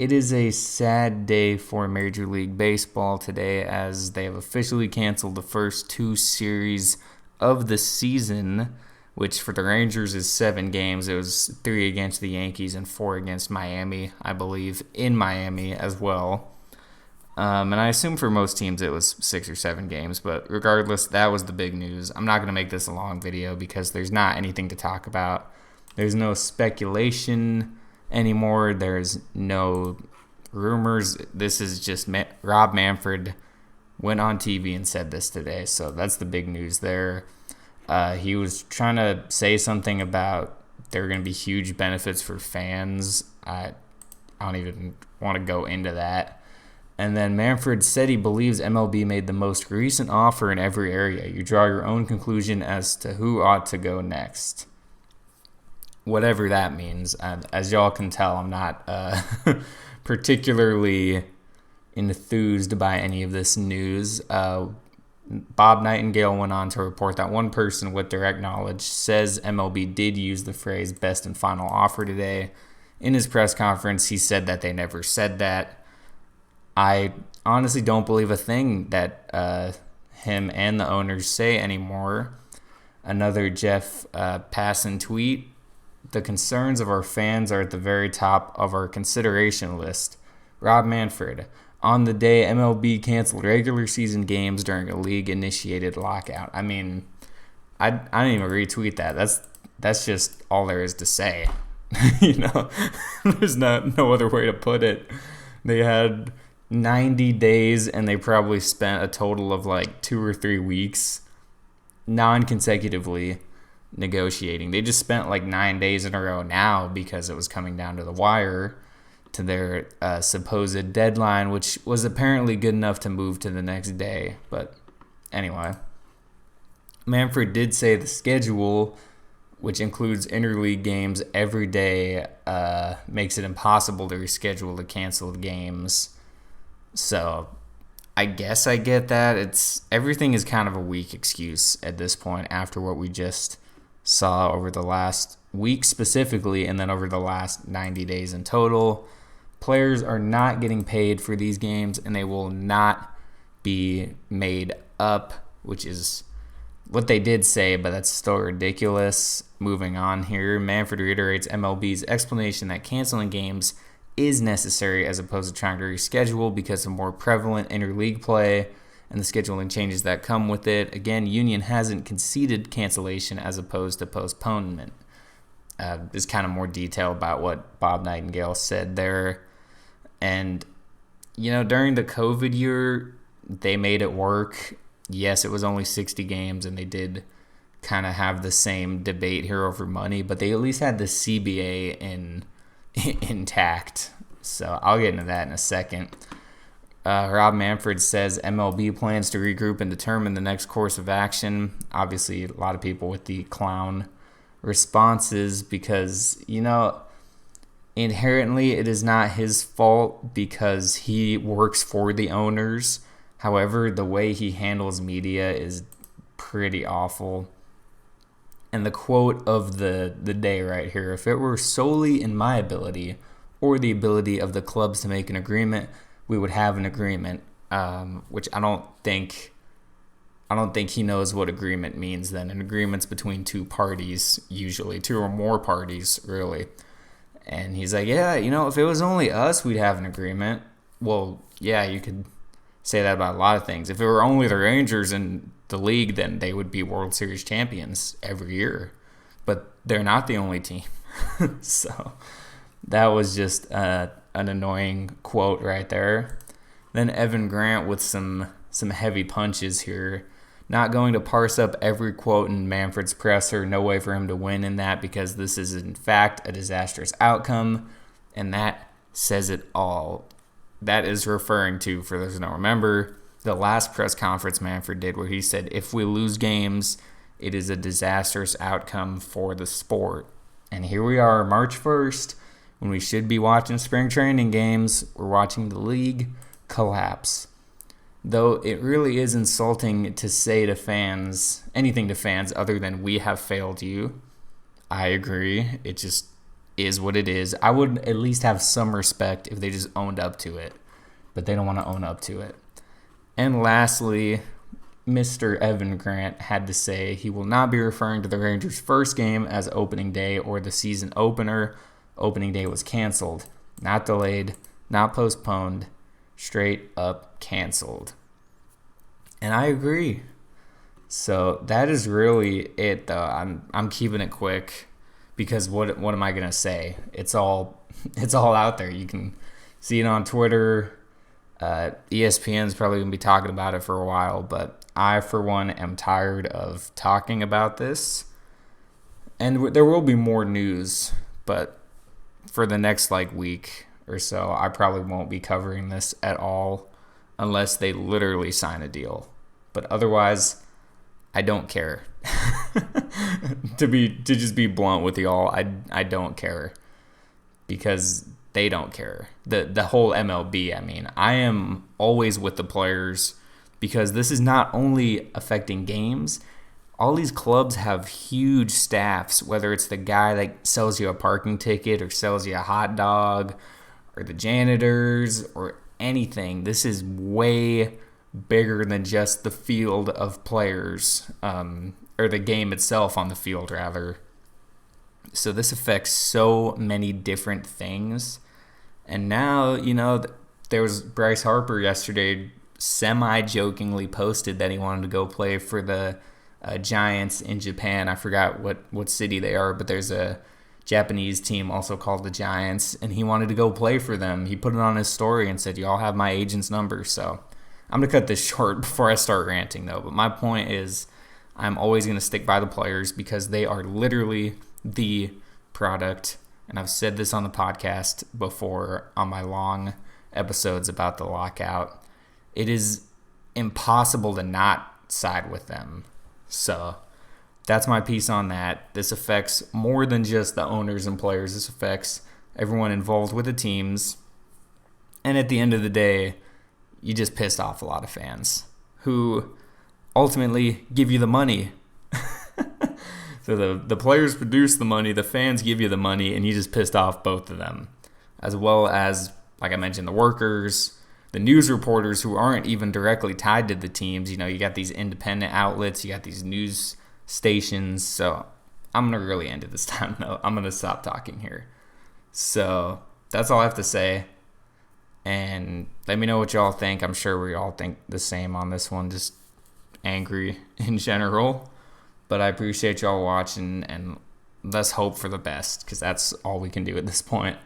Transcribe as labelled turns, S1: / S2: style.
S1: It is a sad day for Major League Baseball today as they have officially canceled the first two series of the season, which for the Rangers is 7 games. It was 3 against the Yankees and 4 against Miami, I believe, in Miami as well. And I assume for most teams it was 6 or 7 games, but regardless, that was the big news. I'm not going to make this a long video because there's not anything to talk about. There's no speculation anymore. There's no rumors. This is just Rob Manfred went on TV and said this today, so that's the big news there. He was trying to say something about there are going to be huge benefits for fans. I don't even want to go into that. And then Manfred said he believes MLB made the most recent offer in every area. You draw your own conclusion as to who ought to go next. Whatever that means. As y'all can tell, I'm not particularly enthused by any of this news. Bob Nightingale went on to report that one person with direct knowledge says MLB did use the phrase best and final offer today. In his press conference, he said that they never said that. I honestly don't believe a thing that him and the owners say anymore. Another Jeff Passan tweet. The concerns of our fans are at the very top of our consideration list. Rob Manfred. On the day MLB canceled regular season games during a league-initiated lockout. I mean, I didn't even retweet that. That's just all there is to say. There's no other way to put it. They had 90 days and they probably spent a total of like 2 or 3 weeks non-consecutively negotiating. They just spent like 9 days in a row now because it was coming down to the wire to their supposed deadline, which was apparently good enough to move to the next day. But anyway, Manfred did say the schedule, which includes interleague games every day, makes it impossible to reschedule the canceled games. So I guess I get that. Everything is kind of a weak excuse at this point after what we just saw over the last week specifically and then over the last 90 days in total. Players are not getting paid for these games and they will not be made up, which is what they did say, but that's still ridiculous. Moving on here, Manfred reiterates MLB's explanation that canceling games is necessary as opposed to trying to reschedule because of more prevalent interleague play and the scheduling changes that come with it. Again, Union hasn't conceded cancellation as opposed to postponement. There's kind of more detail about what Bob Nightingale said there. And, during the COVID year, they made it work. Yes, it was only 60 games, and they did kind of have the same debate here over money, but they at least had the CBA intact. So I'll get into that in a second. Rob Manfred says MLB plans to regroup and determine the next course of action. Obviously, a lot of people with the clown responses because, inherently it is not his fault because he works for the owners. However, the way he handles media is pretty awful. And the quote of the day right here, if it were solely in my ability or the ability of the clubs to make an agreement, we would have an agreement, which I don't think he knows what agreement means then. An agreement's between two parties, usually, 2 or more parties, really. And he's like, yeah, if it was only us, we'd have an agreement. Well, yeah, you could say that about a lot of things. If it were only the Rangers in the league, then they would be World Series champions every year. But they're not the only team. So that was just an annoying quote right there. Then Evan Grant with some heavy punches here. Not going to parse up every quote in Manfred's presser. No way for him to win in that because this is in fact a disastrous outcome. And that says it all. That is referring to, for those who don't remember, the last press conference Manfred did where he said, if we lose games, it is a disastrous outcome for the sport. And here we are, March 1st, when we should be watching spring training games. We're watching the league collapse. Though it really is insulting to say to fans, anything to fans other than we have failed you. I agree. It is what it is. I would at least have some respect if they just owned up to it, but they don't want to own up to it. And lastly, Mr. Evan Grant had to say he will not be referring to the Rangers' first game as opening day or the season opener. Opening day was canceled, not delayed, not postponed, straight up canceled. And I agree. So that is really it, though. I'm keeping it quick because what am I gonna say? It's all out there. You can see it on Twitter. ESPN's probably gonna be talking about it for a while, but I, for one, am tired of talking about this. And there will be more news, but for the next week or so, I probably won't be covering this at all unless they literally sign a deal. But otherwise, I don't care. to just be blunt with y'all, I don't care because they don't care. The whole MLB, I mean, I am always with the players because this is not only affecting games. All these clubs have huge staffs, whether it's the guy that sells you a parking ticket or sells you a hot dog or the janitors or anything. This is way bigger than just the field of players, or the game itself on the field, rather. So this affects so many different things. And now, there was Bryce Harper yesterday semi-jokingly posted that he wanted to go play for the Giants in Japan. I forgot what city they are, but there's a Japanese team also called the Giants, and he wanted to go play for them. He put it on his story and said, y'all have my agent's number. So I'm going to cut this short before I start ranting, though. But my point is I'm always going to stick by the players because they are literally the product. And I've said this on the podcast before on my long episodes about the lockout. It is impossible to not side with them. So that's my piece on that. This affects more than just the owners and players. This affects everyone involved with the teams. And at the end of the day, you just pissed off a lot of fans who ultimately give you the money. So the players produce the money, the fans give you the money, and you just pissed off both of them. As well as, like I mentioned, the workers, the news reporters who aren't even directly tied to the teams. You got these independent outlets, you got these news stations. So I'm going to really end it this time, though. I'm going to stop talking here. So that's all I have to say. And let me know what y'all think. I'm sure we all think the same on this one, just angry in general. But I appreciate y'all watching, and let's hope for the best because that's all we can do at this point.